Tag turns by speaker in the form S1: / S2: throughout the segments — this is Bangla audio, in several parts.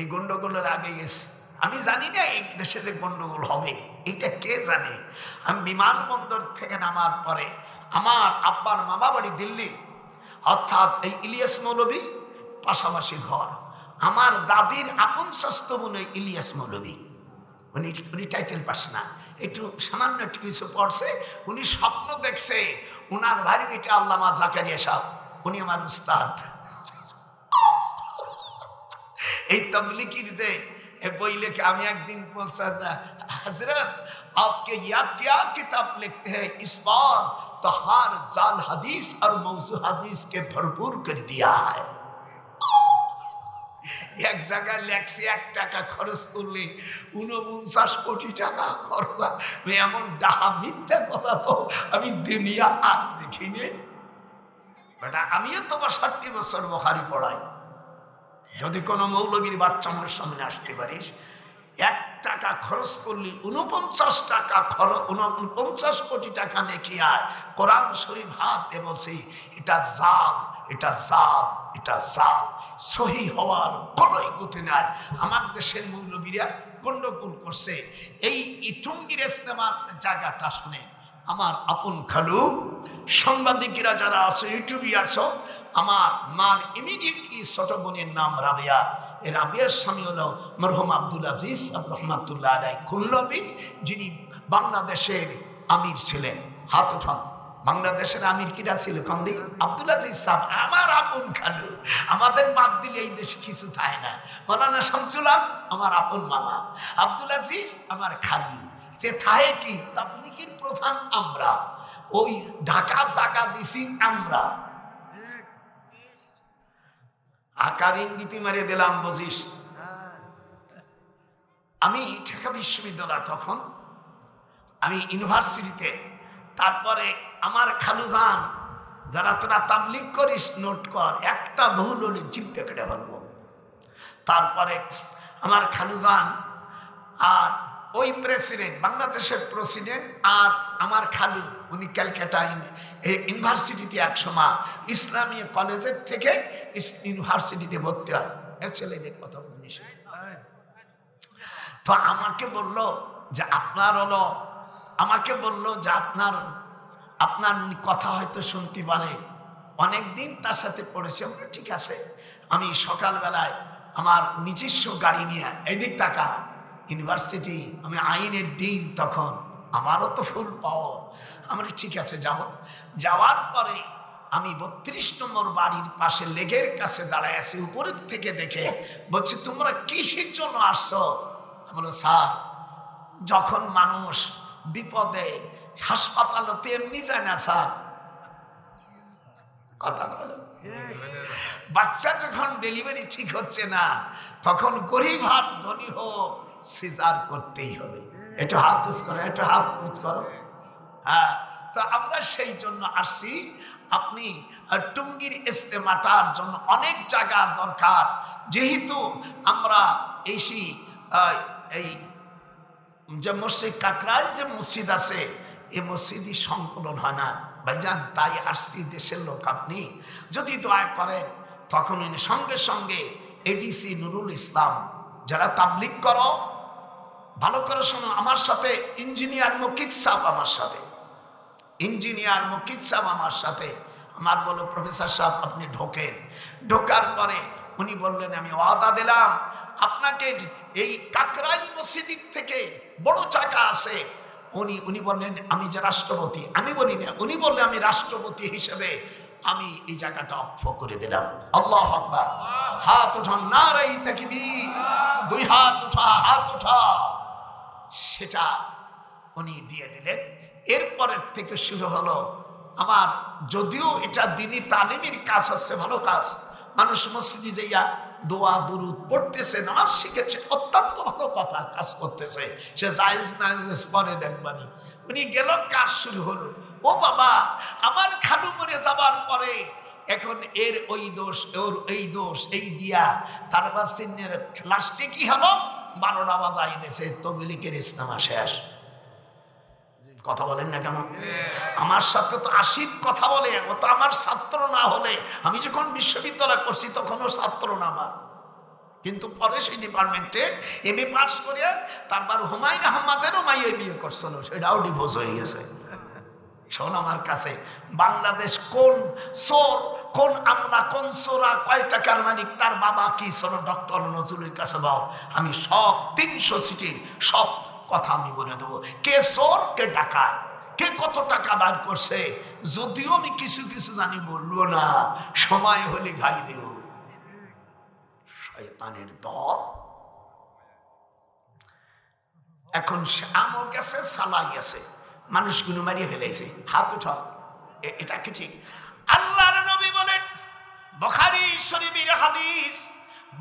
S1: এই গন্ডগোলের আগে গেছে। আমি জানি না এই দেশে যে গন্ডগোল হবে এটা কে জানে। আমি বিমানবন্দর থেকে নামার পরে আমার আব্বার মামা বাড়ি দিল্লি, অর্থাৎ এই ইলিয়াস মৌলভী পাশাপাশি ঘর। আমার দাদির আপন স্বাস্থ্য বোন ইলিয়াস মৌলভী, উনি টাইটেল পাস না, একটু সামান্য একটু কিছু পড়ছে। উনি স্বপ্ন দেখছে উনার ভারী বেটা আল্লামা জাকারিয়া সাহেব, উনি আমার উস্তাদ। এই তবলিগির যে বই লেখে, আমি একদিন বলছি हजरत आपके या क्या किताब लिखते हैं, इस बार तो हर जाल हदीस और मौजू हदीस के भरपूर कर दिया है। এক জায়গায় লেখছি 1 টাকা খরচ করলে 49 কোটি টাকা খরচ। এমন ডাহা মিথ্যা কথা তো আমি দুনিয়া আর দেখিনি। বেটা আমিও তো 60 বছর বুখারী পড়াই। যদি কোনো মৌলবীর বাচ্চা আমার সামনে আসতে পারিস, 1 টাকা খরচ করলি 49 টাকা খরচ, 49 কোটি টাকা নেকি আয়। কোরআন শরীফ হাত দিয়ে বলছি এটা জাল, এটা জাল, এটা জাল। সহি হওয়ার কোনোই গতি নাই। আমার দেশের মৌলবীরা গন্ডগোল করছে। এই টুঙ্গির ইস্তেমার জায়গাটা শুনে আমার আপন খালু, সাংবাদিকেরা যারা আছে, ইউটিউবে আছো, আমার মার ইমিডিয়েটলি ছোট বোনের নাম রাবিয়া। এই রাবিয়ার স্বামী হলো মরহুম আব্দুল আজিজ রহমাতুল্লাহ আলাইহি খুল্লবী, যিনি বাংলাদেশের আমির ছিলেন। হাত উঠান। বাংলাদেশের আমির কিরা ছিল? কন্দি আব্দুল আজিজ সাহেব, আমার আপন খালু। আমাদের বাদ দিলে এই দেশে কিছু থাকে না। মৌলানা শামসুল হক আমার আপন মামা, আব্দুল আজিজ আমার খালু। থাহে কি তাবলীগের প্রধান আমরা, ওই ঢাকা জায়গা দিছি আমরা। আকার ইঙ্গিতি মারিয়ে দিলাম, বুঝিস। আমি ঢাকা বিশ্ববিদ্যালয়, তখন আমি ইউনিভার্সিটিতে। তারপরে আমার খালুজান, যারা তোরা তাবলীগ করিস নোট কর, একটা ভুল হলে জিভটা কেটে ফেলবো। তারপরে আমার খালুজান আর ওই প্রেসিডেন্ট, বাংলাদেশের প্রেসিডেন্ট, আর আমার খালু, উনি ক্যালকাটা ইউনিভার্সিটিতে একসময় ইসলামী কলেজের থেকে ইউনিভার্সিটিতে ভর্তি হয়। ছেলেদের কথা বলিস। তো আমাকে বললো যে আপনার হলো, আমাকে বললো যে আপনার কথা হয়তো শুনতে পারে, অনেকদিন তার সাথে পড়েছি। আমরা ঠিক আছে। আমি সকালবেলায় আমার নিজস্ব গাড়ি নিয়ে, এদিক তাকা, ইউনিভার্সিটি, আমি আইনের দিন, তখন আমারও তো ফুল পাওয়ার। আমরা ঠিক আছে যাব। যাওয়ার পরে আমি 32 নম্বর বাড়ির পাশে লেগের কাছে দাঁড়ায় আছি। উপরের থেকে দেখে বলছি, তোমরা কিসের জন্য আসছো? বলো, স্যার, যখন মানুষ বিপদে হাসপাতালতে এমনি যায় না স্যার, কথা বলো, বাচ্চা যখন ডেলিভারি ঠিক হচ্ছে না, তখন গরিব হাত ধনী হোক, সিজার করতেই হবে। একটু হাত উঁচ করো, একটু হাত উঁচ করো। হ্যাঁ, তো আমরা সেই জন্য আসছি। আপনি টুঙ্গির ইস্তেমাটার জন্য অনেক জায়গা দরকার। যেহেতু আমরা এসি এই যে মসজিদ কাকরাইল যে মসজিদ আছে, এই মসজিদই সংকলন হয় না ভাইজান, তাই আসছি। দেশের লোক আপনি যদি দয়া করেন, তখন সঙ্গে সঙ্গে এডিসি নুরুল ইসলাম, যারা তাবলীগ করো, ভালো করে শোনো, আমার সাথে ইঞ্জিনিয়ার মুকিত সাহেব, আমার সাথে ইঞ্জিনিয়ার মুকিত সাহেব আমার সাথে। আমার বলো, প্রফেসর সাহেব আপনি ঢোকেন। ঢোকার পরে উনি বললেন, আমি ওয়াদা দিলাম আপনাকে, এই কাকরাইল মসজিদ থেকে বড় জায়গা আছে। উনি বললেন, আমি যে রাষ্ট্রপতি, আমি বলি না, উনি বললেন আমি রাষ্ট্রপতি হিসেবে আমি এই জায়গাটা অক্ষ করে দিলাম। আল্লাহু আকবার। হাত উঠান, নারায়ে তাকবীর। 2 হাত উঠা, হাত উঠা। সেটা উনি দিয়ে দিলেন। এরপরের থেকে শুরু হলো আমার, যদিও এটা দ্বীনি তালিমের কাজ হচ্ছে, ভালো কাজ, মানুষ মসজিদে যাইয়া দোয়া দুরুদ পড়তেছে, নামাজ শিখেছে, অত্যন্ত ভালো কথা, কাজ করতেছে। সে জায়েজ না জায়েজ পরে দেখবানি। উনি গেল, কাজ শুরু হলো। ও বাবা, আমার খালু মরে যাবার পরে এখন এর ওই দোষ, ওর এই দোষ, এই দিয়া তারপর সিনের লাস্টে কি হলো, 12টা বাজাই দিয়েছে, তবলীগের ইস্তেমা শেষ। কথা বলেন না কেন? আমার সাথে তো আশিক কথা বলে, ও তো আমার ছাত্র না হলে, আমি যখন বিশ্ববিদ্যালয় করছি তখনও ছাত্র না আমার। কিন্তু পরে সেই ডিপার্টমেন্টে এমএ পাস করে তারপর হুমায়ুন আহমদেরও মাইয়ে বিয়ে করছিল, সেটাও ডিভোর্স হয়ে গেছে। শোন আমার কাছে, বাংলাদেশ কোন চোর, কোন আমলা, কোন চোরা, কয় টাকার মালিক, তার বাবা কি ছিল, ডক্টর নজরুলের কাছে বল, আমি সব 300 সিটির সব কথা আমি বলে দেবো। কে চোর, কে ডাকাত, কে কত টাকা বার করছে, যদিও আমি কিছু কিছু জানি, বলবো না, সময় হলে গাই দেব। শয়তানের দল। এখন আমও গেছে, সালাই গেছে, মানুষগুলো মারিয়ে ফেলেছে। হাত উঠান, এটা কি ঠিক? আল্লাহর নবী বলেন, বুখারী শরীফের হাদিস,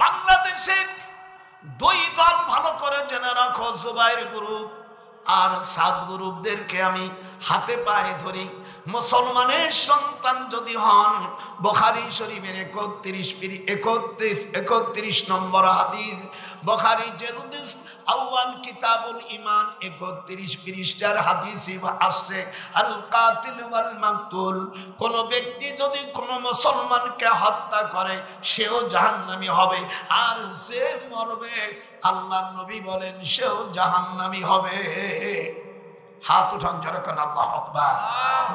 S1: বাংলাদেশের দুই দল ভালো করে জেনে রাখো, জুবাইর গ্রুপ আর সাদ গ্রুপদেরকে আমি হাতে পায়ে ধরি। মুসলমানের সন্তান যদি হন, বুখারী শরীফের 31 নম্বর হাদিস, বুখারী জেলদিস আউয়াল কিতাবুল ঈমান 31 পৃষ্ঠার হাদিসে আসছে, আল কাতিল ওয়াল মাকতুল, কোন ব্যক্তি যদি কোন মুসলমানকে হত্যা করে সেও জাহান্নামী হবে, আর যে মরবে আল্লাহর নবী বলেন সেও জাহান্নামী হবে। হাত উঠান যেরকম, আল্লাহু আকবার।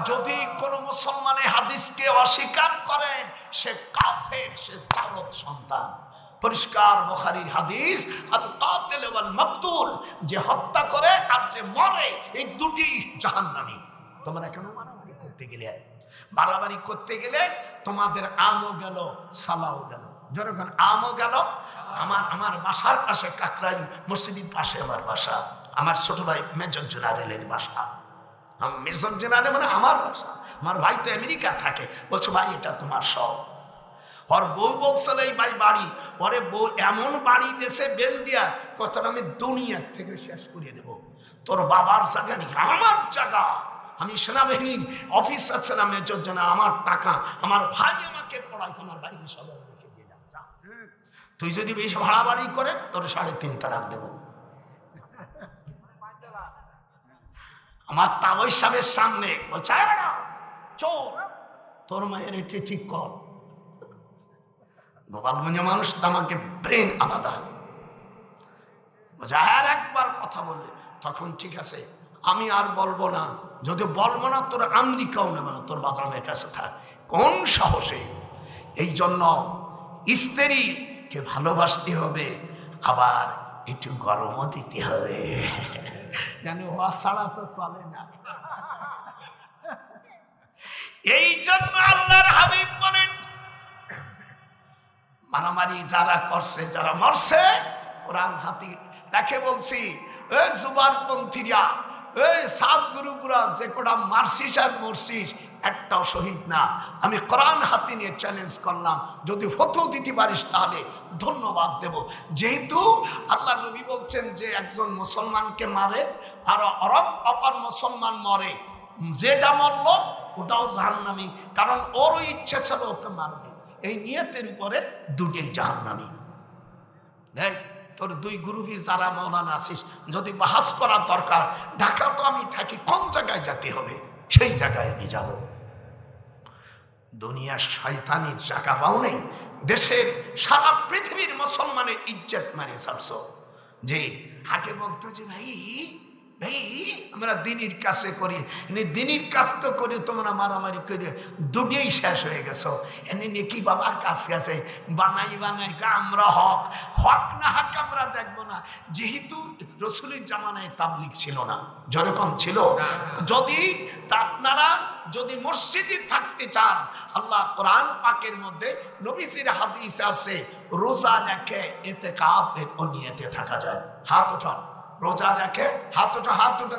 S1: যদি কোন মুসলমানের হাদিসকে অস্বীকার করেন, সে কাফের, সে জারদ সন্তান। পরিষ্কার বুখারীর হাদিস, আল কাতিল ওয়াল মাকতুল, যে হত্যা করে আর যে মরে, এই দুটি জাহান্নামী। তোমরা কেন মারামারি করতে গেলে তোমাদের আমও গেল, সালাও গেল। যেরকম আমও গেল, আমার বাসার পাশে, কাকরাইল মসজিদের পাশে আমার বাসা, আমার ছোট ভাই মেজর জেনারেলের বাসা। মেজর জেনারেল মানে আমার বাসা, আমার ভাই তো আমেরিকা থাকে। বলছো ভাই এটা তোমার সব। ওর বউ বলছিল এই ভাই বাড়ি, ওরে বউ এমন বাড়ি দেশে বেল দিয়া, কত আমি দুনিয়ার থেকে শেষ করিয়ে দেব। তোর বাবার জায়গা নেই, আমার জায়গা। আমি সেনাবাহিনীর অফিসার ছিলাম, মেজর জেনারেল, আমার টাকা, আমার ভাই আমাকে পড়াইছে, আমার বাইরে সবাই রেখে দিয়ে যাও। তুই যদি বেশি ভাড়া বাড়ি করে, তোর 3.5 তালাক দেবো। আমার তাবই সাহেবের সামনে চোর, তোর মায়ের এটি ঠিক কর। গোপালগঞ্জে মানুষ তো আমাকে ব্রেন আলাদা। আর একবার কথা বললে তখন ঠিক আছে, আমি আর বলবো না। যদি বলবো না, তোর আমেরিকাও নেবে না, তোর বাজারের কাছে থাক। কোন সাহসে? এই জন্য স্ত্রীকে ভালোবাসতে হবে, আবার একটু গরমও দিতে হবে, যেন ওয়া ছাড়া তো চলে না। এই জন্য আল্লাহর হাবিব বলেন, মারামারি যারা করছে, যারা মরছে, কোরআন হাতে রাখে বলছি, এই জুবারপন্থীরা, এই সাত গুরুপুরা, যে কোটা মারছিস আর মরছিস, একটাও শহীদ না। আমি কোরআন হাতে নিয়ে চ্যালেঞ্জ করলাম, যদি ফতোয়া দিতে পারিস তাহলে ধন্যবাদ দেব। যেহেতু আল্লাহ নবী বলছেন যে একজন মুসলমানকে মারে আর অপর মুসলমান মরে, যেটা মরল ওটাও জাহান্নামী, কারণ ওরও ইচ্ছে ছিল ওকে মারবে। এই নিয়তের উপরে দুটোই জাহান্নামী। দেখ, তোর দুই গ্রুপের যারা মৌলানা আছিস, যদি বাহাস করার দরকার, ঢাকা তো আমি থাকি, কোন জায়গায় যেতে হবে সেই জায়গায় আমি যাব। দুনিয়ার শয়তানির জায়গা পাও নেই। দেশের সারা পৃথিবীর মুসলমানের ইজ্জত মারিয়ে ছাড়ছ। যে আগে বলতো যে ভাই আমরা দিনের কাছে করি, দিনের কাজ তো করি, তোমরা মারামারি করে দুটোই শেষ হয়ে গেছো। এনে নাকি বাবার কাছে আছে, বানাই আমরা হক না হক আমরা দেখবো না। যেহেতু রসুলের জামানায় তাবলিগ ছিল না, যেরকম ছিল, যদি আপনারা যদি মসজিদে থাকতে চান, আল্লাহ কোরআন পাকের মধ্যে নবীজির হাদিস আছে, রোজা রেখে ইতিকাফের নিয়তে থাকা যায়। হাত উঠান, রোজা রেখে হাত উঠান।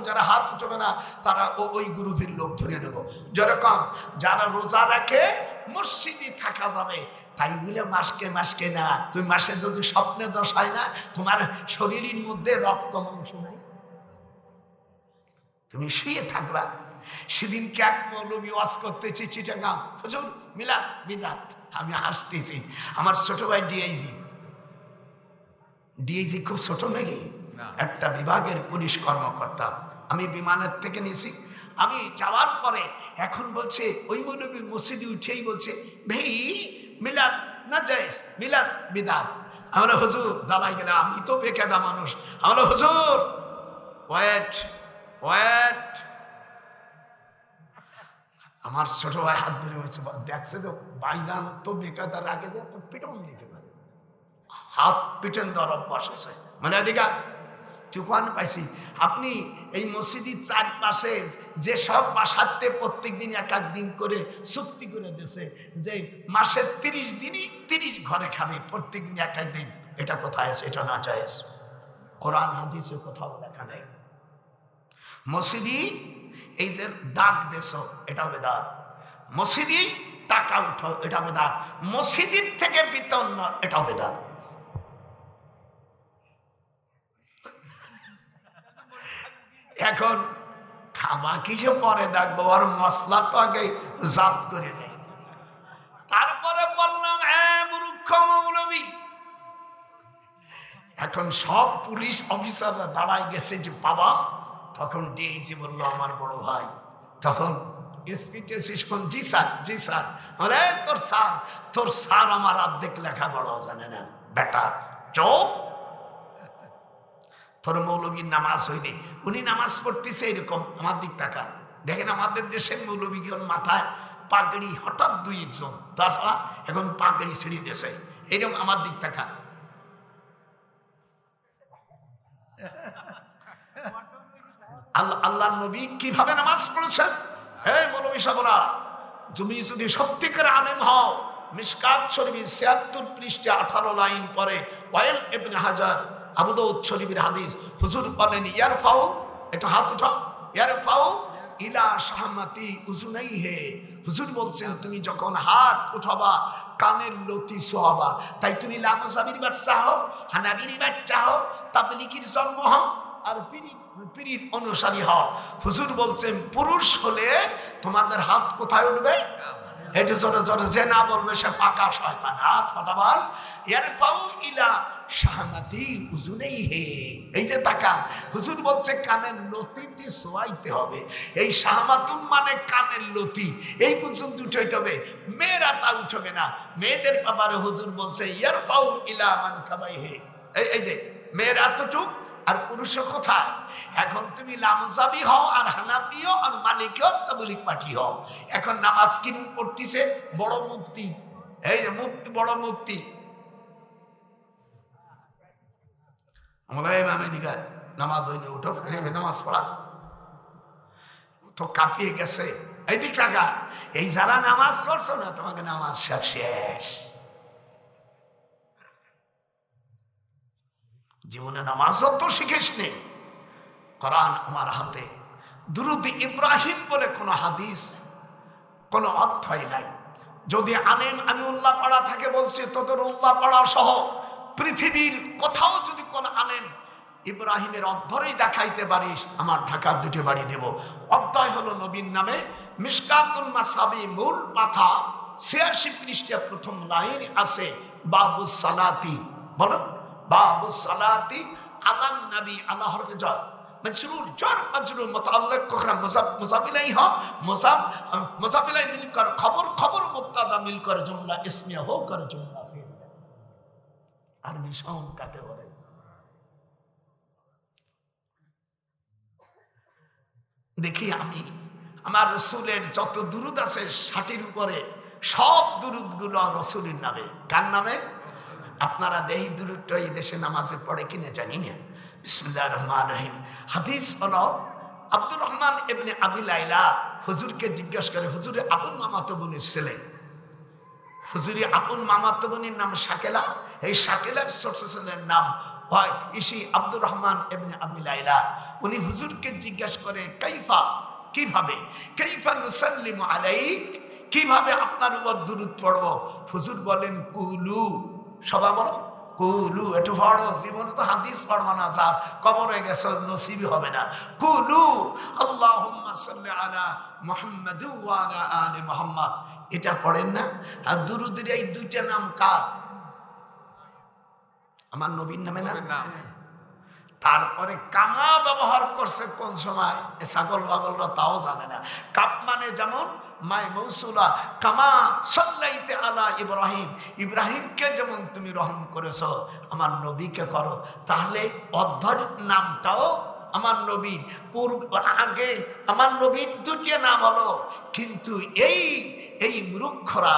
S1: যারা হাত উঠবে না তারা ওই গ্রুপের লোক ধরে নেব। যেরকম যারা রোজা রাখে মসজিদে থাকা যাবে, তাই বলে মাসকে না। তুমি মাসে যদি স্বপ্নে দোষ হয় না, তোমার শরীরের মধ্যে রক্ত মাংস নাই, তুমি শুয়ে থাকবা। সেদিনকে এক মৌলবী ওয়াজ করতেছি চিটাগাং, হুজুর মিলাদ বিদাত, আমি হাসতেছি। আমার ছোট ভাই ডিআইজি খুব ছোট নাকি, একটা বিভাগের পুলিশ কর্মকর্তা, আমি বিমানের থেকে নিয়েছি। আমি যাওয়ার পরে এখন বলছে, ওই মৌলবী মসজিদে উঠেই বলছে, ভাই মিলাদ না জায়েজ, মিলাদ বিদাত। আমরা হুজুর দাঁড়াই গেলে, আমি তো বেকায়দা মানুষ, আমরা হুজুর ওয়েট ওয়েট। আমার ছোট ভাই হাত ধরে হয়েছে, দেখছে যে ভাইজান তো বেকায়দার আগে যে পিটন দিতে পারে, হাত পিটন দেওয়ার অভ্যাস আছে। মানে এদিকে তুকান পাইছি, আপনি এই মসজিদের চারপাশে যেসব বাসাতে প্রত্যেক দিন এক এক দিন করে চুক্তি করে দিয়েছে যে মাসে 30 দিনই 30 ঘরে খাবে, প্রত্যেক দিন এক এক দিন, এটা কোথায় আছে? এটা না জায়েজ, কোরআন হাদিসে কোথাও লেখা নেই। মসজিদি এই যে ডাক দেশ, এটা বেদাত। মসজিদি টাকা উঠো, এটা বেদাত। মসজিদের থেকে বেতন না, এটা বেদাত। এখন খাওয়া কিসে পরে দেখবো, আর মশলা তো আগে জাত করে নেই। তারপরে বললাম মূর্খ মৌলবী। এখন সব পুলিশ অফিসাররা দাঁড়ায় গেছে যে বাবা, তখন ডিআইজি বললো আমার বড় ভাই, তখন এসপি জি স্যার জি স্যার, বলে তোর স্যার আমার অর্ধেক লেখা বড় জানে না বেটা, চোপ। তোর মৌলবীর নামাজ হয়নি, উনি নামাজ পড়তেছে এরকম, আমার দিক তাকান, দেখেন আমাদের দেশের মৌলবীগণ মাথায় পাগড়ি হঠাৎ 2-1 জন, তাছাড়া এখন পাগড়ি ছিঁড়ে দিয়েছে এরকম, আমার দিক তাকান। আল্লাহ নবী কিভাবে নামাজ পড়েছেন? হে মৌলবী সাহেবরা, তুমি যদি সত্যিকার আলেম হও, মিশকাত শরীফের 76 পৃষ্ঠা 18 লাইন পরে ওয়াইল ইবনে হাজার আবু দাউদ শরীফের হাদিস, হুজুর বলেন ইয়ারফাউ, এটা হাত উঠাও, ইয়ারফাউ ইলা শাহমাতি উজুনাইহি। হুজুর বলছেন তুমি যখন হাত উঠাবা কানের লতি সোয়াবা। তাই তুমি লামজাবির বাচ্চা হও, হানাবির বাচ্চা হও, তাবলিগির জন্ম হও, আর পীরের অনুসারী হও, হুজুর বলছেন পুরুষ হলে তোমাদের হাত কোথায় উঠবে? এটা জোরে জোরে যে না বলবে সে পাকা শয়তান। হাত কথা বল, ইয়ারফাউ ইলা শাহমাতি উজুনাইহি। এই যে তাকা, হুজুর বলছে কানের লতিটি সোয়াইতে হবে। এই শাহমাতুন মানে কানের লতি, এই পর্যন্ত উঠাইতে হবে, মেয়েরা তা উঠবে না। মেয়েদের ব্যাপারে হুজুর বলছে ইয়ারফাউ ইলা মানকাবাইহি। এই যে মেয়েরা এতটুক, আর পুরুষ কোথায়? এখন তুমি লামজাবি হও, আর হানাফিও, আর মালিকিও, তাবলিগ পার্টি হও। এখন নামাজ কিরম পড়তিছে বড় মুফতি, এই যে মুফতি, বড় মুফতি নামাজ হইলে উঠো, নামাজ পড়া তো কাঁপিয়ে গেছে। এই দিক টাকা, এই যারা নামাজ পড়ছো না, তোমাকে নামাজ শেষ। জীবনে নামাজও তো শিখিস নেই। কোরআন আমার হাতে, দুরুদ ইব্রাহিম বলে কোন হাদিস, কোন অধ্যায় নাই। যদি আলেম আমি উল্লাহ পড়া থাকে বলছে, তোদের উল্লাহ পড়া সহ পৃথিবীর কোথাও যদি কোন আলেম ইব্রাহিমের অধ্যায়ই দেখাইতে পারিস, আমার ঢাকার 2টি বাড়ি দেব। অধ্যায় হলো নবীর নামে, মিশকাতুল মাসাবি মূল পাতা 86 পৃষ্ঠা প্রথম লাইন আছে বাবুস সালাতি। বলেন বাবুস সালাতি আলান নবী, আল্লাহ হরফে jar মজরুর jar মজরুর মুতাআল্লিক করা মুযাফ ইলাইহি মুযাফ ইলাইহি মিলকর খবর মুবতাদা মিলকর জুমলা ইসমিয়া হোকর জুমলা ফিলিয়া। আরবি সাউন্ড কাকে বলে? দেখি আমি আমার রসুলের যত দুরুদ আছে 60-র উপরে, সব দুরুদ গুলো রসুলের নামে। কার নামে? আপনারা দেহি দুরুদটা এই দেশে নামাজে পড়ে কিনে জানি না। বিসমিল্লাহির রহমানির রহিম। হাদিস হলো আব্দুর রহমান ইবনে আবি লাইলা হুজুরকে জিজ্ঞাসা করে, হুজুরে আপন মামাতো বোনের ছেলে, হুজুরি আপন মামাতো বোনের নাম শাকেলা, এই শাকেলার ছোট ছেলের নাম হয় ইসি আব্দুর রহমান ইবনে আবি লাইলা। উনি হুজুরকে জিজ্ঞাসা করে কাইফা, কিভাবে, কাইফা নুসাল্লিমু আলাইক, কিভাবে আপনার উপর দুরূদ পড়ব? হুজুর বলেন কুলু, সবাই বলো কুলু। একটু পড়ো, জীবনে তো হাদিস পড়বো না, যা কবর হয়ে গেছে নসিবই হবে না। কুলু আল্লাহুম্মা সাল্লি আলা মুহাম্মাদ ওয়া আলা আলি মুহাম্মাদ, এটা পড়েন না? আর দুরূদের এই 2টা নাম কার? আমার নবীর নামে না? তারপরে কামা ব্যবহার করছে কোন সময়, ছাগল বাগলরা তাও জানে না। কাপ মানে যেমন মাই মৌসুলা, কামা সাল্লাইতে আলা ইব্রাহিম, ইব্রাহিমকে যেমন তুমি রহম করেছো আমার নবীকে করো। তাহলে অধ্যর নামটাও আমার নবীর আগে আমার নবীর দুটি নাম হলো, কিন্তু এই মূর্খরা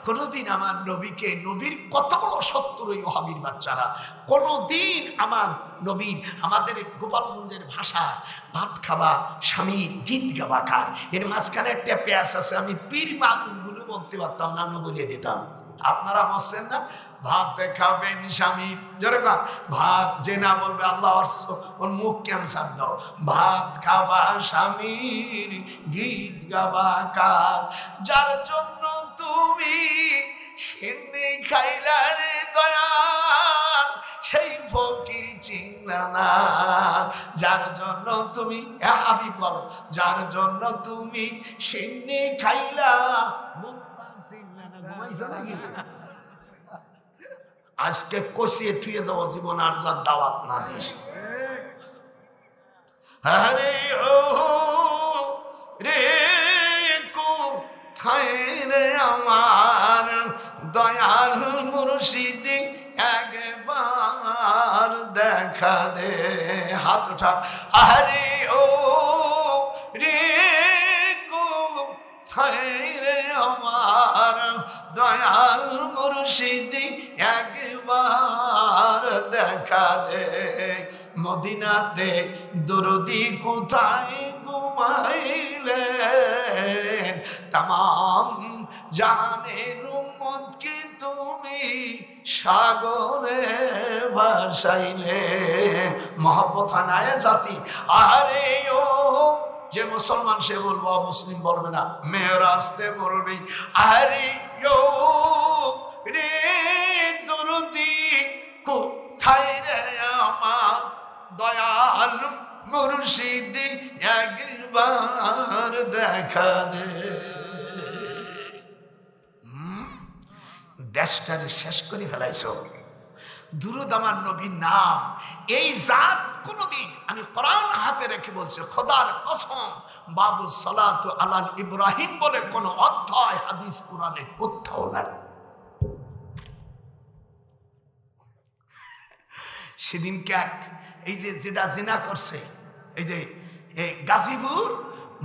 S1: কোনোদিন আমার নবীকে, নবীর কত বড় শত্রু এই ওহাবীর বাচ্চারা, কোনোদিন আমার নবীর, আমাদের গোপালগঞ্জের ভাষা ভাত খাবা স্বামীর গীত গাবা কার, এর মাঝখানে একটা প্যাস আছে, আমি পীর মাগুরগুলো বলতে পারতাম না, আমি বলে দিতাম। আপনারা বলছেন না ভাত খাবেন স্বামীর, যেরকম ভাত যে না বলবে আল্লাহ ওর মুখ ক্যান্সার দাও। ভাত খাবা স্বামীর গীত গাবা কার, যার জন্য তুমি সেনে খাইলার দয়াল সেই ফকির চিনলা না, যার জন্য তুমি হাবিব বলো, যার জন্য তুমি সেনে খাইলা আজকে কষিয়ে থুয়ে যাবো জীবন আর যার দাওয়াত না দিস। আরে ও রে কোথায় রে আমার দয়াল মুর্শিদ, একবার দেখা দে, হাত উঠা। আরে ও রে কোথায় রে আমার দয়াল মুর্শিদ, একবার দেখা দে, মদিনাতে দরদি কোথায় ঘুমাইলেন, তামাম জানের উম্মতকে তুমি সাগরে ভাসাইলে। মহব্বত হানায় জাতি। আরে ও যে মুসলমান সে বলবো, মুসলিম বলবে না, মেয়ের আসতে বলবি। আরে ও রে দরদি কোথায় রে আমার দয়াল মুর্শিদ, একবার দেখা দে। দেশটারে শেষ করে ফেলাইছ। দুরুদ আমার নবীর নাম, এই জাত কোনদিন, আমি কোরআন হাতে রেখে বলছি খোদার কসম, বাবু সালাতু আলাল ইব্রাহিম বলে কোন অধ্যায় হাদিস কোরআনে কোথাও নাই। সেদিনকে এই যে যেটা জিনা করছে, এই যে গাজীপুর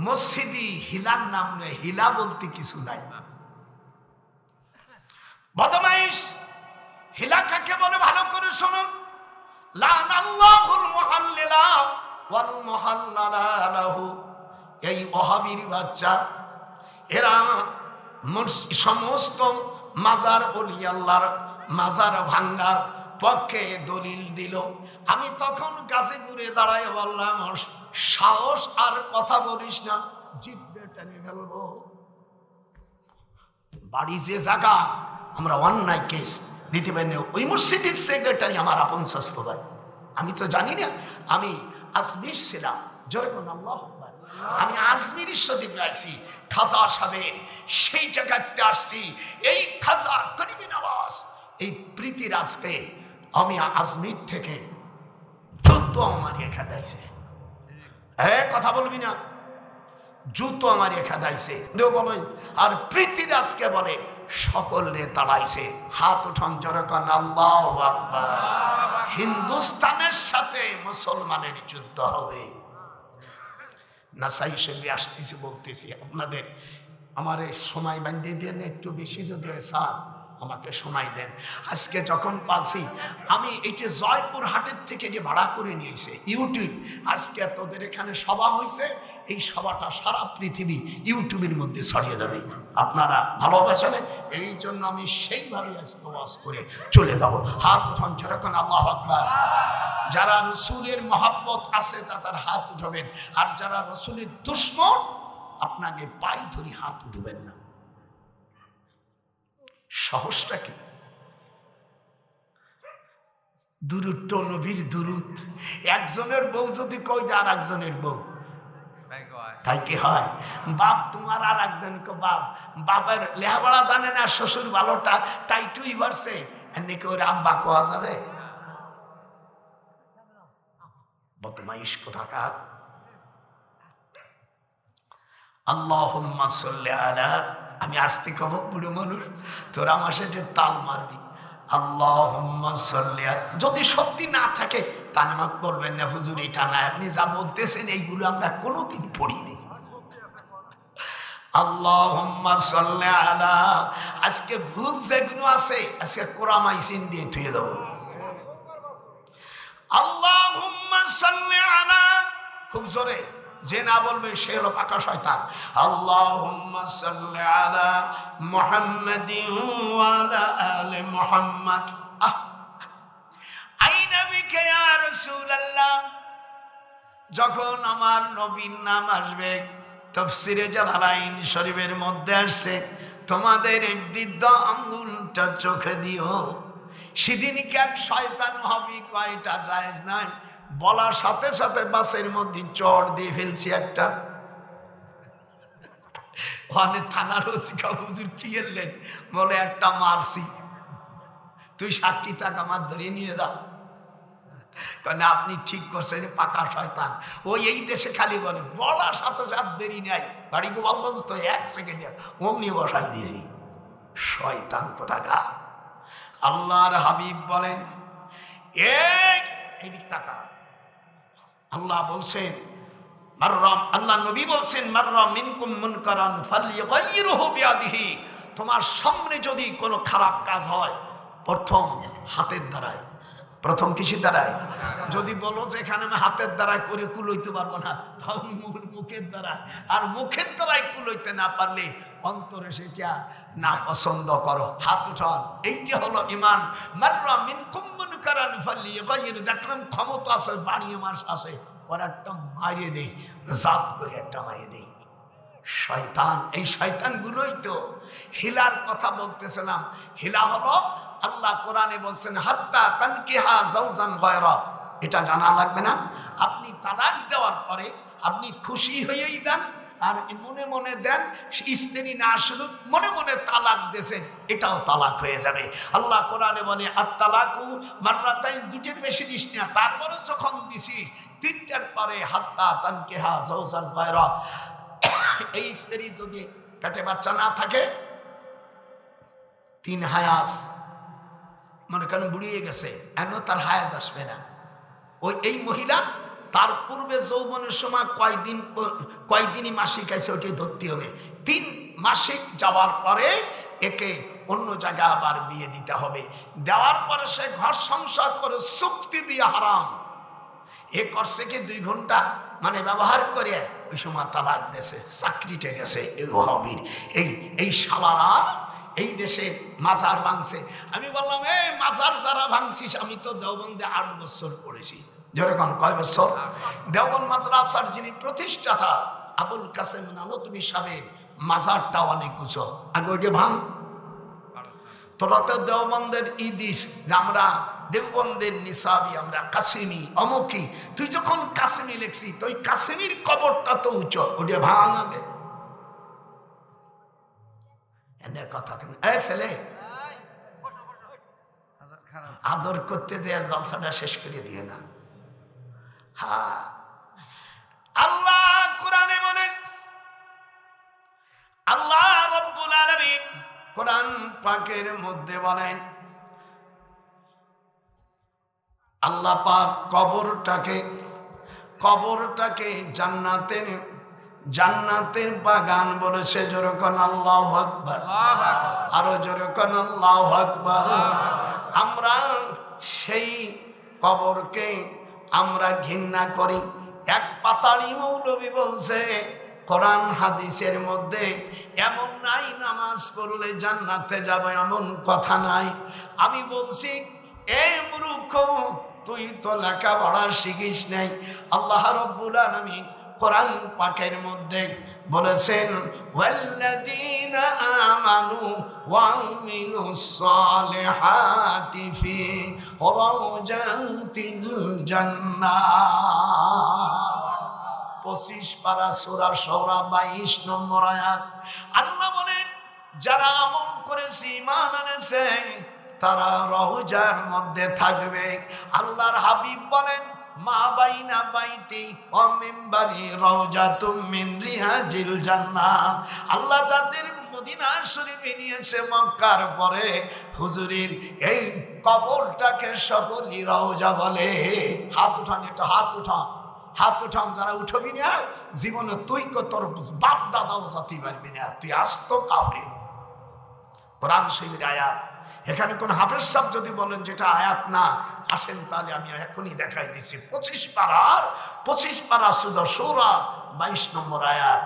S1: মসজিদি হিলার নাম নেই, হিলা বলতে কিছু নাই। বদমাইশ হিলা কাকে বলে ভালো করে শুনুন। লানাল্লাহুল মুহাল্লিলা ওয়াল মুহাল্লালা লাহু, এই ওহাবীর বাচ্চা এরা সমস্ত মাজার ওলি আল্লাহর মাজার ভাঙ্গার পক্ষে দলিল দিল। আমি তখন গাজীপুরে দাঁড়ায় বললাম, সাহস আর কথা বলিস না, জিব্বে টেনে ফেলবো। বাড়ি যে জায়গা আমরা অন্যায় কেস দিতে পারি, ওই মসজিদের সেক্রেটারি আমার আপন স্বাস্থ্য ভাই। আমি তো জানি না, আমি আজমির ছিলাম, জোরে কোন আল্লাহ, আমি আজমির শরীফে আসছি, খাজা সাহেবের সেই জায়গাতে আসছি। এই খাজা গরিবী নওয়াজ এই প্রীতিরাজকে আমি আজমির থেকে যুদ্ধ আমার রেখা দিয়েছে। কথা বলবি না, জুতো আমার রেখা দাইছে বলে, আর প্রীতিরাজকে বলে সকলে তাড়াইছে। হাত উঠান জোরকান আল্লাহু আকবার। হিন্দুস্তানের সাথে মুসলমানের যুদ্ধ হবে। নাসাই শরীফে আসতেছি, বলতেছি আপনাদের, আমার সময় বাঁধিয়ে দেন একটু বেশি যদি স্যার আমাকে সময় দেন। আজকে যখন পাচ্ছি আমি এইটা জয়পুর হাটের থেকে যে ভাড়া করে নিয়েছে ইউটিউব, আজকে তোদের এখানে সভা হয়েছে, এই সভাটা সারা পৃথিবী ইউটিউবের মধ্যে ছড়িয়ে যাবে। আপনারা ভালোবাসেন, এই জন্য আমি সেইভাবে আজকে ওয়াজ করে চলে যাব। হাত উঠান যেরকম আল্লাহু আকবার। যারা রসুলের মহব্বত আছে তাদের হাত উঠাবেন, আর যারা রসুলের দুশমন আপনাকে পায়ে ধরি হাত উঠবেন না। সাহসটা কি? দুরুদ তো নবীর দুরুদ। একজনের বউ যদি কই যে আর একজনের বউ, তাই কি হয়? বাপ তোমার আর একজনকে বাপ, বাপের লেহাপড়া জানে না, শ্বশুর ভালোটা টাইটুই বাড়ছে, এমনি কি ওর আব্বা কোয়া যাবে? বদমাইশ কোথাকার। আল্লাহুম্মা সাল্লি আলা, আমি আসতে কব বুড়ো মানুষ, তোরা আমার সাথে তাল মারবি। আল্লাহুম্মা সাল্লি আলা, যদি সত্যি না থাকে তাহলে আমাকে বলবেন না হুজুর এটা না, আপনি যা বলতেছেন এইগুলো আমরা কোনোদিন পড়িনি। আল্লাহুম্মা সাল্লি আলা, আজকে ভুল যেগুলো আছে আজকে কোরআমাইসিন দিয়ে থুয়ে দেব। আল্লাহুম্মা সাল্লি আলা, খুব জোরে, যে না বলবে সে হলো পাকা শয়তান। আল্লাহুম্মা সাল্লি আলা মুহাম্মাদিন ওয়া আলা আলি মুহাম্মাদ। আইনা বিকা ইয়া রাসূলুল্লাহ, যখন আমার নবীর নাম আসবে তাফসীরে জালালাইন শরীফের মধ্যে আসছে, তোমাদের এই বৃদ্ধ আঙ্গুলটা চোখে দিও। সেদিন কি এক শয়তান হবে, কয়টা জায়েজ নাই, বলার সাথে সাথে বাসের মধ্যে চড় দিয়ে ফেলছি একটা। ওখানে থানার ওসিকা হুজুর কি এলেন, বলে একটা মারছি, তুই সাক্ষী থাক, আমার ধরে নিয়ে দাও। কারণ আপনি ঠিক করছেন, পাকা শয়তান। ও এই দেশে খালি বলে বলার সাথে সাথে দেরি নাই, বাড়ি গোপালগঞ্জ তো 1 সেকেন্ডে অমনি বসাই দিয়েছি। শয়তান কোথাকার। আল্লাহর হাবিব বলেন, এইদিক তাকা। আল্লাহ বলছেন, আল্লাহ নবী বলছেন, মাররা মিনকুম মুনকারান ফালইয়ুগাইয়িরহু বিয়াদিহি, তোমার সামনে যদি কোনো খারাপ কাজ হয় প্রথম হাতের দ্বারায়, প্রথম কিসের দ্বারায়? যদি বলো যে এখানে আমি হাতের দ্বারায় করে কুলইতে পারবো না, তাহলে মুখের দ্বারা, আর মুখের দ্বারাই কুলইতে না পারলে অন্তরে সেটা না পছন্দ করো, হাত উঠান। এইটা হলো ইমান। মাররা মিনকুম মুনকারান ফালইয়ুগাইয়িরহু, দেখলাম ক্ষমতা আছে, বাড়িয়ে মার আসে, ওর একটা মারিয়ে দেই, জাত করে একটা মারিয়ে দেই। শয়তান, এই শয়তানগুলোই তো হিলার কথা বলতেছিলাম। হিলা হলো, আল্লাহ কোরআনে বলছেন হাত্তা তানকিহা যাওজান গায়রা, এটা জানা লাগবে না। আপনি তালাক দেওয়ার পরে আপনি খুশি হয়েই দেন, আর মনে মনে দেন, স্ত্রী না আসলে মনে মনে তালাক দিয়েছেন, এটাও তালাক হয়ে যাবে। আল্লাহ কোরআনে বলে আত-তালাকু মাররাতাইন, দুটোর বেশি দিস না, তারপরে যখন দিছিস 3টার পরে হাত্তা তানকিহা যাওজান গায়রা। এই স্ত্রী যদি পেটে বাচ্চা না থাকে, 3 হায়াজ, মনে করেন বুড়িয়ে গেছে, এন তার হায়াজ আসবে না। এই মহিলা তার পূর্বে যৌবনের সময় কয়দিনই মাসিক আছে ওইটাই ধরতে হবে। 3 মাসিক যাওয়ার পরে একে অন্য জায়গায় আবার বিয়ে দিতে হবে। দেওয়ার পরে সে ঘর সংসার করে, চুক্তি বিয়ে হারাম। এ করছে কি 2 ঘন্টা মানে ব্যবহার করে ওই সময় তালাক দিয়েছে, চাকরিতে গেছে। এই হবির এই শালারা এই দেশের মাজার ভাঙছে। আমি বললাম, এই মাজার যারা ভাঙছিস, আমি তো দেওবন্দে 8 বছর পড়েছি। যেরকম কয় বছর? দেওবন্দ মাদ্রাসার যিনি প্রতিষ্ঠাতা আবুল কাসেম নানতুবি সাহেবের মাজারটা অনেক উঁচু, আগে ওইটা ভাঙ। তোরা তো দেওবন্দের ইদিস যে আমরা দেওবন্দের নিসাবি, আমরা কাসিমি অমুকি, তুই যখন কাসিমি লেখছি তো ওই কাসিমির কবরটা তো উঁচু, ওটা ভাঙ আগে। এনের কথা কেন? এই ছেলে, আদর করতে যে আর জলসাটা শেষ করে দিয়ে না। হ্যাঁ, আল্লাহ কোরআনে বলেন, আল্লাহ রব্বুল আলামিন কোরআন পাকের মধ্যে বলেন, আল্লাহ পাক কবরটাকে জান্নাতের বাগান বলেছে। যেরকম আল্লাহু আকবার, আরো যেরকম আল্লাহু আকবার। আমরা সেই কবরকে আমরা ঘৃণা করি। এক পাতাড়ি মৌলবী বলছে কোরআন হাদিসের মধ্যে এমন নাই নামাজ পড়লে জান্নাতে যাবে, এমন কথা নাই। আমি বলছি, এই মূর্খ, তুই তো লেখাপড়া শিখিস নাই। আল্লাহ রব্বুল আলামিন কোরআন পাকের মধ্যে বলেছেন, ওয়াল্লাযীনা আমানু ওয়া আমিলুস সালিহাতি ফি রাওজাতিল জান্নাহ। 25 পারা সূরা শুরা 22 নম্বর আয়াত। আল্লাহ বলেন, যারা আমল করেছে, ঈমান এনেছে, তারা রওজার মধ্যে থাকবে। আল্লাহর হাবিব বলেন, মা বাইনা বাইতি ওয়া মিনবারি রাওজাতুম মিন রিয়াজিল জান্নাহ। আল্লাহ যাদের মদিনা শরীফে নিয়েছে মক্কার পরে, হুজুরের এই কবরটাকে সকলেই রওজা বলে। হাত উঠান, একটু হাত উঠান, হাত উঠান। যারা উঠবি না জীবনে তুই তোর বাপ দাদাও জাতি পারবি না, তুই আস্ত কাফের। কোরআন শরীফের আয়াত। এখানে কোন হাফেজ সাহেব যদি বলেন যেটা আয়াত না, আসেন তাহলে আমি এখনই দেখাই দিচ্ছি। 25 পারা সূরা সূরা 22 নম্বর আয়াত।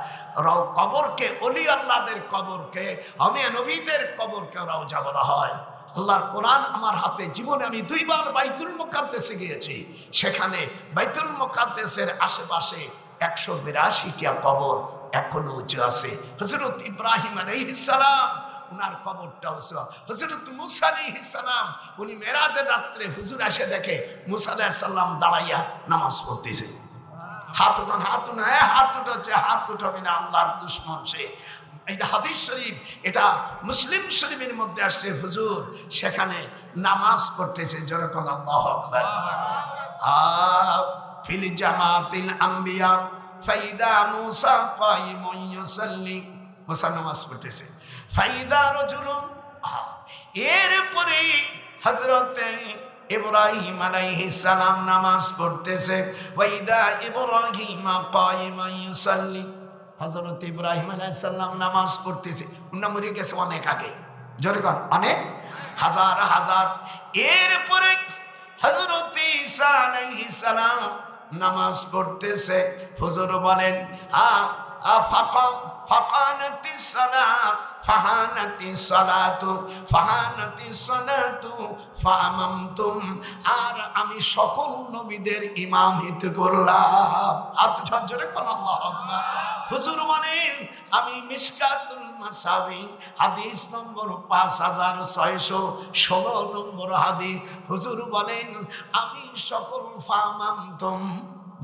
S1: কবরকে, ওলি আল্লাহদের কবরকে, আমি নবীদের কবরকে রওজা বলা হয়। আল্লাহর কোরআন আমার হাতে। জীবনে আমি 2 বার বাইতুল মুকাদ্দাসে গিয়েছি। সেখানে বাইতুল মুকাদ্দাসের আশেপাশে 182টা কবর এখনো উঁচু আছে। হযরত ইব্রাহিম আলাইহিস সালাম, উনার কবরটা হচ্ছে হযরত মুসা আলাইহিস সালাম। উনি মেরাজের রাত্রে হুজুর এসে দেখে মুসা আলাইহিস সালাম দাঁড়াইয়া নামাজ পড়তেছে। হাত উঠান, হাত উঠান, হাত উঠাচ্ছে, হাত উঠাবে না, আল্লাহর দুশমন সে। এটা হাদিস শরীফ, এটা মুসলিম শরীফের মধ্যে আসছে। হুজুর সেখানে নামাজ পড়তেছে, যেরকম আল্লাহু আকবার। ফিল জামাতিল আম্বিয়া ফাইদা মুসা কাইমুন ইউসাল্লি, মুসা নামাজ পড়তেছে। ফাইদা রাজুলুন, এরপরে হযরত ইব্রাহিম আলাইহিস সালাম নামাজ পড়তেছে। ওয়াইদা ইব্রাহিম কাইমুন ইউসাল্লি, হযরত ইব্রাহিম আলাইহিস সালাম নামাজ পড়তেছে। উনি মরে গেছে অনেক আগে, যেরকম অনেক হাজার হাজার। এরপরে হযরত ঈসা আলাইহিস সালাম নামাজ পড়তেছে। হুজুর বলেন ফাকানাতিস সালাত ফাহানাতিস সালাতু ফাহানাতিস সালাতু ফাআমামতুম, আর আমি সকল নবীদের ইমামত করলাম। আচ্ছা জোরে কোন আল্লাহু আকবার। হুজুর বলেন আমি মিশকাতুল মাসাবি হাদিস নম্বর 5616 নম্বর হাদিস। হুজুর বলেন আমি সকল ফামামতুম,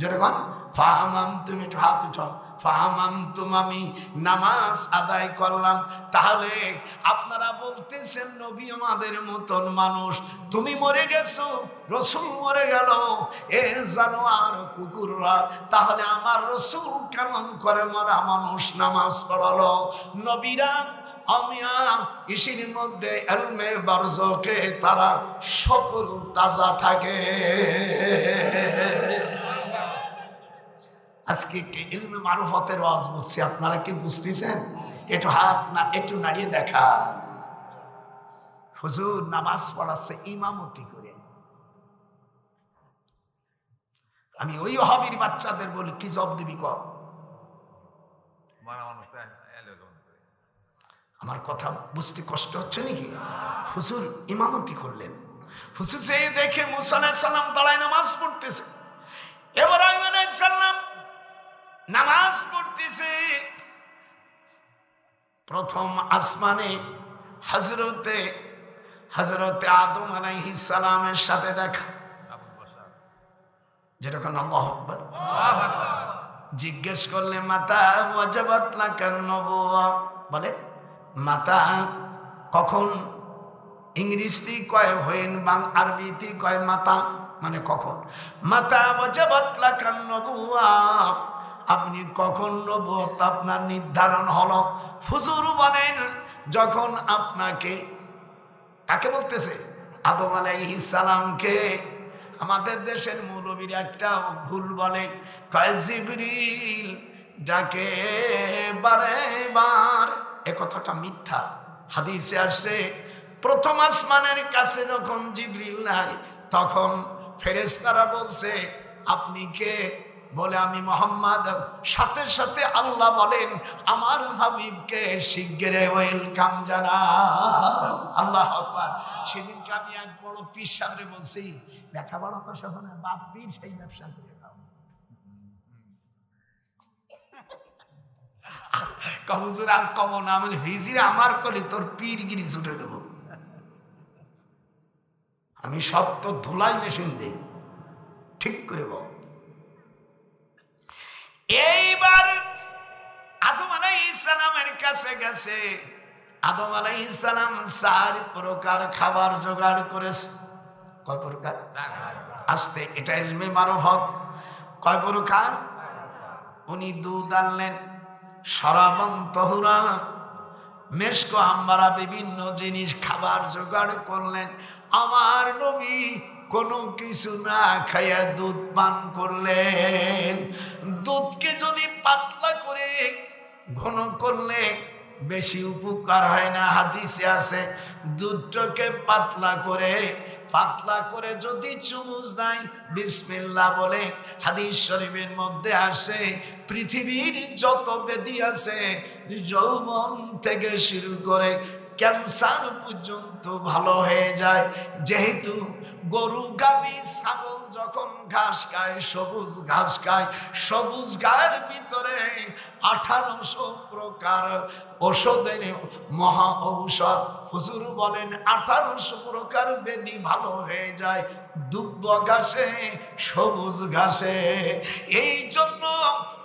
S1: যেরকম ফামামতুম, একটু হাত উঠান, ফামামতুম, আমি নামাজ আদায় করলাম। তাহলে আপনারা বলতেছেন নবী আমাদের মতন মানুষ, তুমি মরে গেছো, রসুল মরে গেল, এ জানোয়ার কুকুররা, তাহলে আমার রসুল কেমন করে মরা মানুষ নামাজ পড়ালো? নবীরা আমিয়া ইসির মধ্যে এলমে বারজকে তারা সকল তাজা থাকে। আজকে ইলমে মারুফতের ওয়াজ বলছি, আপনারা কি বুঝতেছেন? একটু হাত না একটু নাড়িয়ে দেখান। হুজুর নামাজ পড়াচ্ছে ইমামতি করে। আমি ওই ওহাবীর বাচ্চাদের বলি কি জবাব দিবি ক? আমার কথা বুঝতে কষ্ট হচ্ছে নাকি? হুজুর ইমামতি করলেন। হুজুর যে দেখে মুসা আলাইহিস সালাম দাঁড়ায় নামাজ পড়তেছে, ইব্রাহিম আলাইহিস সালাম নামাজ পড়তেছে। প্রথম আসমানে হযরতে আদম আলাইহিস সালামের সাথে দেখা, যেরকম আল্লাহু আকবার। জিজ্ঞেস করলে মাতা ওয়াজাবাত লাকান নবুওয়া, বলে মাতা কখন? ইংরেজিতে কয় হইন, বাং আরবিতে কয় মাতা, মানে কখন। মাতা ওয়াজাবাত লাকান নবুওয়া, আপনি কখন নবুয়ত আপনার নির্ধারণ হলো? হুজুর বলেন যখন আপনাকে, কাকে বলতেছে? আদম আলাইহিস সালামকে। আমাদের দেশের মৌলবীরা একটা ভুল বলে, কয় জিবরিল ডাকে বারে বার, এ কথাটা মিথ্যা। হাদিসে আসছে প্রথম আসমানের কাছে যখন জিবরিল নাই, তখন ফেরেশতারা বলছে আপনি কে? বলে আমি মুহাম্মদ। সাথে সাথে আল্লাহ বলেন আমার হাবিবকে শিগগিরই ওয়েলকাম জানাও। আল্লাহু আকবার। সেদিনকে আমি এক বড় পীর সাহেবরে বলছি, লেখাপড়া তো সব না, বাপ পীর সেই ব্যবসা করে খাও। কবুতর আর কব না, আমি হিজিরে আমার কলি তোর পীরগিরি ছুটে দেবো। আমি সব তো ধুলাই মেশিন দিই, ঠিক করে বল। এইবার আদম আলাইহিস সালামের কাছে গেছে। আদম আলাইহিস সালাম 4 প্রকার খাবার জোগাড় করেছে। কয় প্রকার? আস্তে, এটা ইলমে মারফত। কয় প্রকার? উনি দুধ আনলেন, শরাবন তহুরা, মেশক আম্বারা, বিভিন্ন জিনিস খাবার জোগাড় করলেন। আমার নবী কোনো কিছু না খাইয়া দুধ পান করলেন। দুধকে যদি পাতলা করে ঘন করলে বেশি উপকার হয় না, হাদিসে আছে। দুধটাকে পাতলা করে যদি চুমুচ দেয়, বিসমিল্লাহ বলে, হাদিস শরীফের মধ্যে আসে পৃথিবীর যত ব্যাধি আছে, যৌবন থেকে শুরু করে ক্যান্সার পর্যন্ত ভালো হয়ে যায়। যেহেতু গরু, গাভী, ছাগল যখন ঘাস খায়, সবুজ ঘাস খায়, সবুজ ঘাসের ভিতরে 1800 প্রকার ঔষধের মহা ঔষধ। হুজুর বলেন 1800 প্রকার ব্যাধি ভালো হয়ে যায় দুব্ব ঘাসে, সবুজ ঘাসে। এই জন্য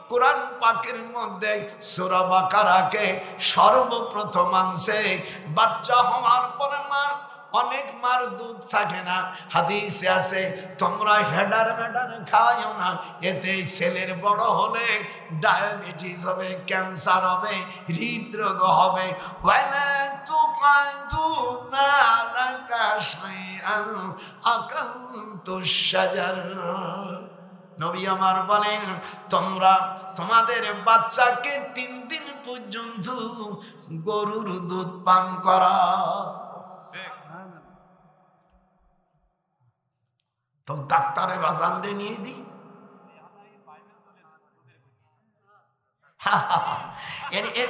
S1: কোরআন পাকের মধ্যে সূরা বাকারাকে সর্বপ্রথম আনছে। বাচ্চা হওয়ার পরে অনেক মার দুধ থাকে না, হাদিসে আছে তোমরা হেডার খাওয়াইও না, এতে ছেলের বড় হলে ডায়াবেটিস হবে, ক্যান্সার হবে, হৃদরোগ হবে। নবী আমার বলেন, তোমরা তোমাদের বাচ্চাকে 3 দিন পর্যন্ত গরুর দুধ পান করা। তো ডাক্তারে বাজানরে নিয়ে দিই,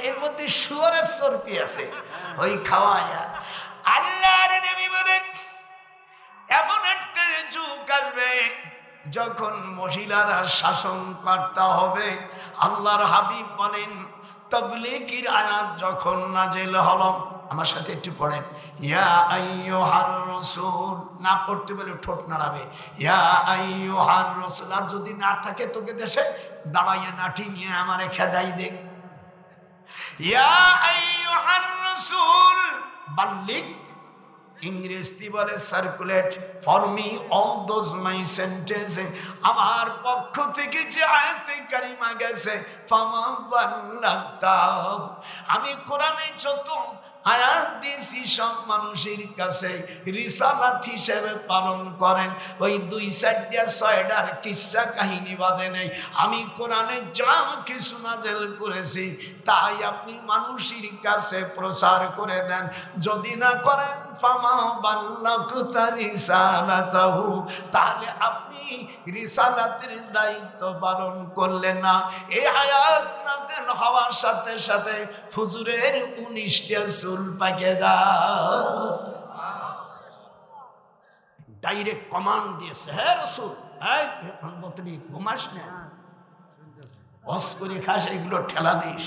S1: এর মধ্যে শুয়োরের চর্বি আছে, ওই খাওয়ায়া। আল্লাহর নবী বলেন, এমন একটা যুগ আসবে যখন মহিলারা শাসন করতে হবে। আল্লাহর হাবিব বলেন, তাবলীগের আয়াত যখন নাযিল হলো, আমার সাথে একটু পড়েন, ইয়া আইয়ুহার রাসূল, না পড়তে বলে ঠোঁট নাড়াবে, ইয়া আইয়ুহার রাসূল। আর যদি না থাকে তোকে দেশে দাঁড়াইয়া নাঠি নিয়ে আমারে খেদাই দে। ইয়া আইয়ুহার রাসূল বাল্লিগ, ইংরেজি বলে circulate for me all those my sentence. আমার পক্ষ থেকে যে আয়াতে কারিমা গেছে, ফামা বাল্লাগতা, আমি কোরআনে যত আয়াত দিয়েছি সব মানুষের কাছে রিসালাত হিসেবে পালন করেন। ওই 2-4-6টার কিসসা কাহিনী বাদে নেই। আমি কোরআনে যা কিছু নাযিল করেছি তাই আপনি মানুষের কাছে প্রচার করে দেন। যদি না করেন, ফামা বাল্লাগতা রিসালাতাহু, তাহলে আপনি রিসালাতের দায়িত্ব পালন করলেন না। এই আয়াত নাযিল হওয়ার সাথে সাথে হুজুরের 19টা চুল পাকে যায়। ডাইরেক্ট কমান্ড দিয়েছে, হ্যাঁ রাসূল, এই ঘুমাস না, ওয়াজ করে খাস, এগুলো ঠেলা দিস।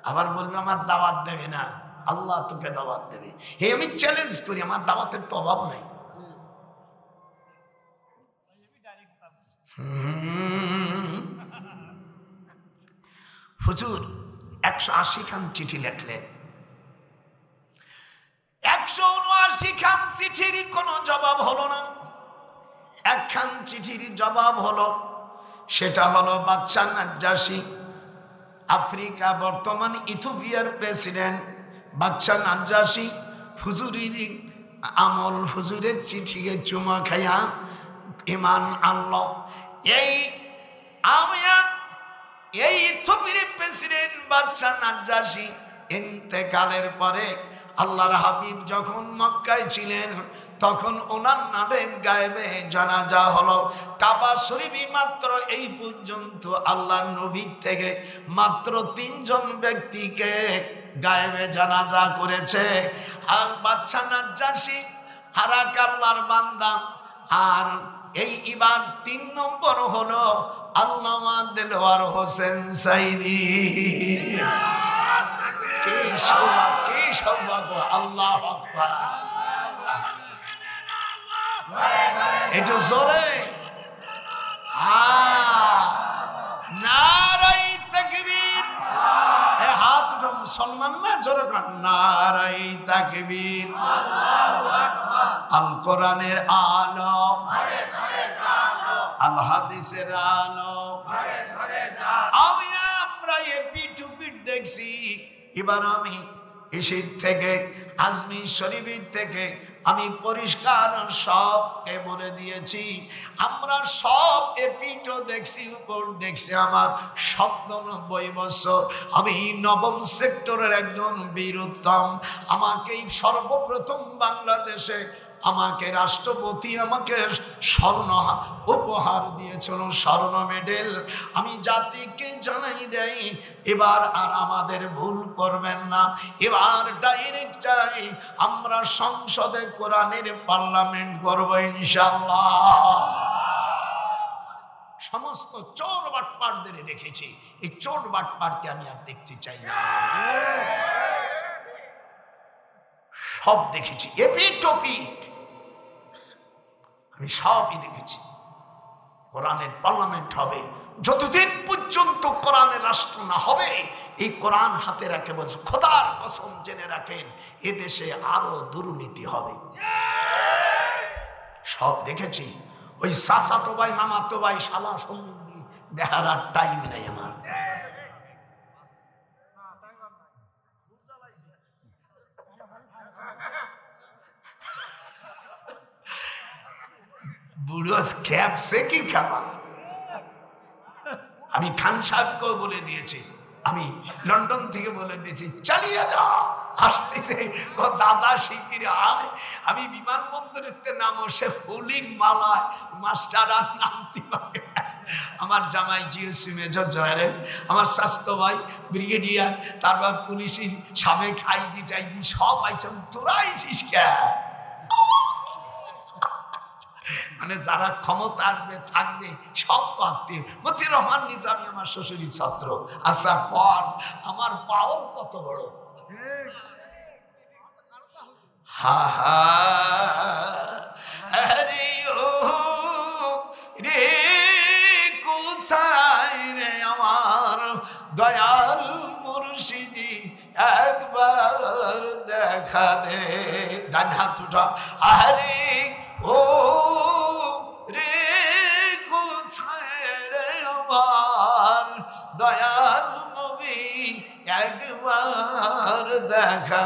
S1: আবার বলবে আমার দাওয়াত দেবে না, আল্লাহ তোকে দাওয়াত দেবে। হে, আমি চ্যালেঞ্জ করি, আমার দাওয়াতের তো অভাব নাই। হুজুর 180 খান চিঠি লিখলেন। 179 খান চিঠির কোনো জবাব হলো না। একখান চিঠির জবাব হলো, সেটা হলো বাদশা নাজ্জাশী, আফ্রিকা বর্তমান ইথিওপিয়ার প্রেসিডেন্ট বাদশা নাজ্জাশী হুজুরের আমল, হুজুরের চিঠিকে চুমা খাইয়া ইমান আনলো। এই ইথিওপিয়ার প্রেসিডেন্ট বাদশা নাজ্জাশী ইন্তেকালের পরে আল্লাহর হাবিব যখন মক্কায় ছিলেন, তখন ওনার নামে গায়েবে জানাজা হলো। কাবা শরীফে মাত্র এই পর্যন্ত আল্লাহর নবীর থেকে মাত্র 3 জন ব্যক্তিকে গায়েবে জানাজা করেছে। আর বাদশা নাজ্জাশী হারাক আল্লাহর বান্দা। আর এই এবার 3 নম্বর হলো আল্লামা দেলোয়ার হোসেন সাইদি। কি সৌভাগ্য! আল্লাহু আকবার, একটু জোরে নারাই তাকবীর। হাত মুসলমান না, জোরে কান নারাই তাকবীর। আল কোরআনের আলো, আল হাদিসের আলো। আমরা এপি টুপি দেখছি। এবার আমি ইসির থেকে, আজমির শরীফের থেকে আমি পরিষ্কার সবকে বলে দিয়েছি, আমরা সব এপিটো দেখছি, উপর দেখছি। আমার ৯৭ বছর, আমি নবম সেক্টরের একজন বীর উত্তম। আমাকেই সর্বপ্রথম বাংলাদেশে আমাকে রাষ্ট্রপতি আমাকে স্বর্ণ উপহার দিয়েছিল, স্বর্ণ মেডেল। আমি জাতিকে জানাই দেই, এবার আর আমাদের ভুল করবেন না। এবার ডাইরেক্ট চাই আমরা সংসদে কোরআনের পার্লামেন্ট করব ইনশাআল্লাহ। সমস্ত চোর বাটপারদের দেখেছি, এই চোর বাটপারকে আমি আর দেখতে চাই না। সব দেখেছি, এপিট ওপিট আমি সবই দেখেছি। কোরআনের পার্লামেন্ট হবে, যতদিন পর্যন্ত কোরআনের রাষ্ট্র না হবে, এই কোরআন হাতে রাখে বলছে, খোদার কসম জেনে রাখেন এদেশে আরো দুর্নীতি হবে। সব দেখেছি। ওই চাচাতো ভাই, মামাতো ভাই, শালা সম্বন্ধী দেখার আর টাইম নেই আমার। বুড়ো খেপছে কি খাবা। আমি খান সাহেবকেও বলে দিয়েছি, আমি লন্ডন থেকে বলে দিয়েছি চালিয়ে যা, আসতেছে দাদা শিগগির আয়। আমি বিমানবন্দরের নামো, সে হোলির মালায় মাস্টার আর নামতে পারে। আমার জামাই জিওসি মেজর জেনারেল, আমার স্বাস্থ্য ভাই ব্রিগেডিয়ার, তারপর পুলিশের সাবেক আইজি টাইজি সব আইসেন। তোরা আইসিস কে? মানে যারা ক্ষমতা আসবে থাকবে সব তো আত্মীয়। মতিউর রহমান নিজামী আমার শ্বশুরই ছাত্র। আচ্ছা বল, আমার পাওয়ার কত বড়। হা হা আরে ও রে, কোথায় রে আমার দয়াল মুর্শিদি, একবার দেখা দে। ডান হাত উঠা। আরে ও রে, কোথায় রে আমার দয়াল নবী, একবার দেখা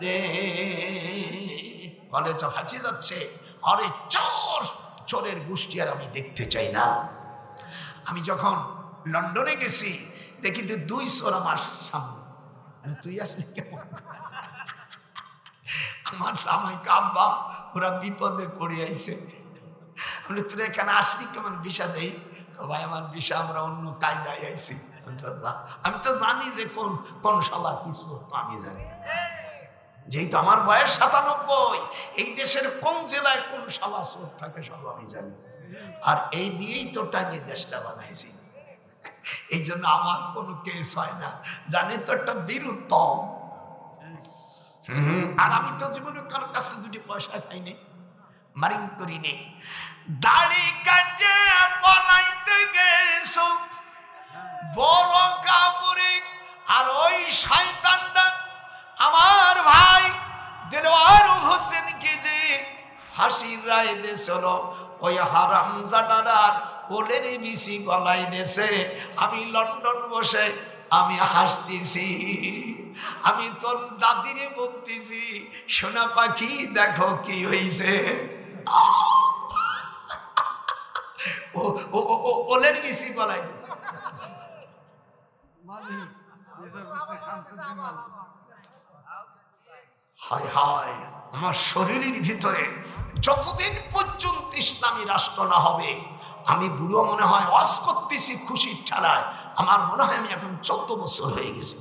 S1: দে। বলে তো হাঁচি যাচ্ছে। আরে চোর, চোরের গোষ্ঠী আর আমি দেখতে চাই না। আমি যখন লন্ডনে গেছি দেখি তো 2 চোর আমার সামনে। তুই আসলি কেমন? আমার জামাই কাব্বা, ওরা বিপদে পড়ে আইছে। আমি তুই এখানে আসলি কেমন? ভিসা দেই? ভাই আমার ভিসা, আমরা অন্য কায়দায় আইছি। আমি তো জানি যে কোন কোন শালা কিছু, তো আমি জানি। যেহেতু আমার বয়স 97, এই দেশের কোন জেলায় কোন শালা চোর থাকে সব আমি জানি। আর এই দিয়েই তো টাঙিয়ে দেশটা বানাইছি। এই জন্য আমার কোনো কেস হয় না, জানি তো একটা বীর উত্তম। আর আমি তো জীবনে কারোর কাছে 2 পয়সা খাইনি, মারিং করিনি। দাড়ি কাটে পলাইতে গেছো বড় কাপড়ে, আর ওই শয়তানটা আমার ভাই দেলোয়ার হোসেনকে যে ফাঁসির রায় দিয়েছিল, ওই হারামজাদার ওলের বিসি গলায় দিয়েছে। আমি লন্ডন বসে আমি হাসতেছি, আমি তোর দাদিরে বলতেছি, সোনা পাখি দেখো কি হয়েছে। ওলের বিসি গলায় দিয়েছে। হায় হায়, আমার শরীরের ভিতরে যতদিন পর্যন্ত ইসলামী রাষ্ট্র না হবে, আমি বুড়ো মনে হয় ওয়াজ করতেছি খুশির ঠেলায়। আমার মনে হয় আমি এখন 14 বছর হয়ে গেছে।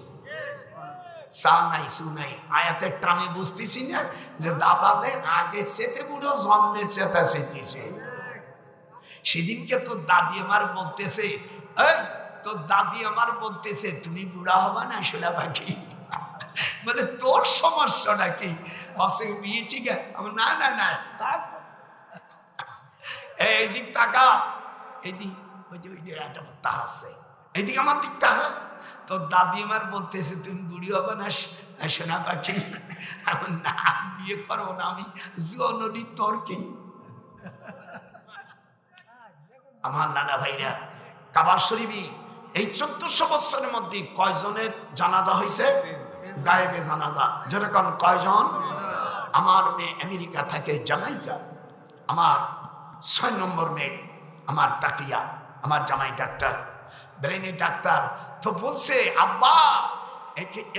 S1: চা নাই সু নাই, আয়াতের টানে বুঝতেছি না যে দাদাদের আগে চেতে বুড়ো জন্মে চেতা চেতেছে। সেদিনকে তোর দাদি আমার বলতেছে, তোর দাদি আমার বলতেছে তুমি বুড়া হবা না সোনা পাখি। মানে তোর সমস্যা নাকি? বিয়ে ঠিক আছে? না না না, এইদিক তাকা, এইদিক ওই যে একটা তা আছে, এইদিকে আমার দিকটা, হ্যাঁ। তো দাদিমার বলতেছে তুমি বুড়ি হবে না সোনা পাখি, আমার না বিয়ে করবো না, আমি জননী তোর কি। আমার নানা ভাইরা, কাবা শরীফে এই 1400 বছরের মধ্যে কয়জনের জানাজা হয়েছে? গায়েবে জানাজা। যেরকম কয়জন? আমার মেয়ে আমেরিকা থাকে, জামাইকা, আমার 6 নম্বর মেয়ে আমার তাকিয়া, আমার জামাই ডাক্তার, ব্রেনের ডাক্তার। তো বলছে আব্বা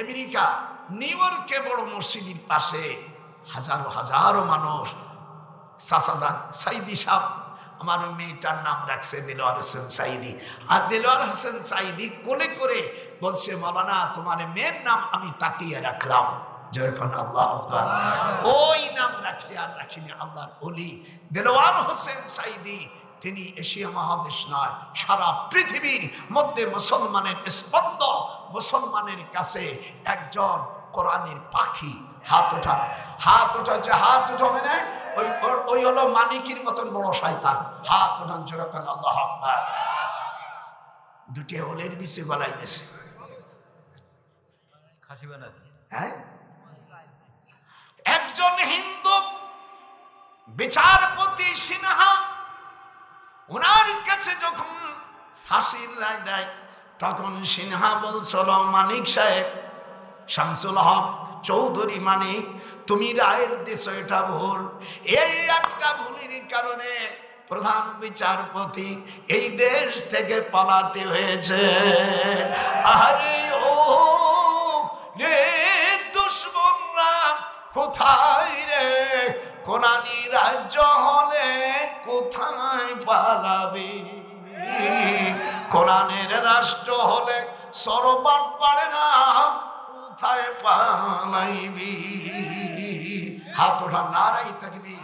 S1: আমেরিকা নিউ ইয়র্কে বড় মসজিদের পাশে হাজারো হাজারো মানুষ, সাসাজান সাইদি সাহেব, আমার মেয়েটার নাম রাখছে দেলোয়ার হোসেন সাইদি। আর দেলোয়ার হোসেন সাইদি কোলে করে বলছে মাওলানা তোমার মেয়ের নাম আমি তাকিয়ে রাখলাম। যেরকম আল্লাহ আকবার, ওই নাম রাখছে আর রাখিনি আল্লাহর ওলি দেলোয়ার হোসেন সাইদি। তিনি এশিয়া মহাদেশ নয়, সারা পৃথিবীর মধ্যে মুসলমানের স্পন্দ, মুসলমানের কাছে একজন কোরআনের পাখি। হাত ওঠান, হাত ওঠা, যে হাত উঠাবে না ওই হলো মানিকের মতন বড় শয়তান। হাত ওঠান যেরকম আল্লাহ আকবার। দুটি ওলের বিছে গলায় দিয়েছে, হ্যাঁ। একজন হিন্দু বিচারপতি সিনহা, ওনার কাছে যখন ফাঁসির রায় দেয় তখন সিনহা বলছিল মানিক সাহেব, শামসুল হক চৌধুরী মানিক, তুমি রায়ের দিছ এটা ভুল। এই একটা ভুলের কারণে প্রধান বিচারপতি এই দেশ থেকে পালাতে হয়েছে। আরে ও রে দুশ্মনরা কোথায় রে, কোরআনি রাজ্য হলে কোথায় পালাবি, কোরআনের রাষ্ট্র হলে সরবাট পারে না, কোথায় পালাইবি। হাত ওঠা, নারাই তাকবীর।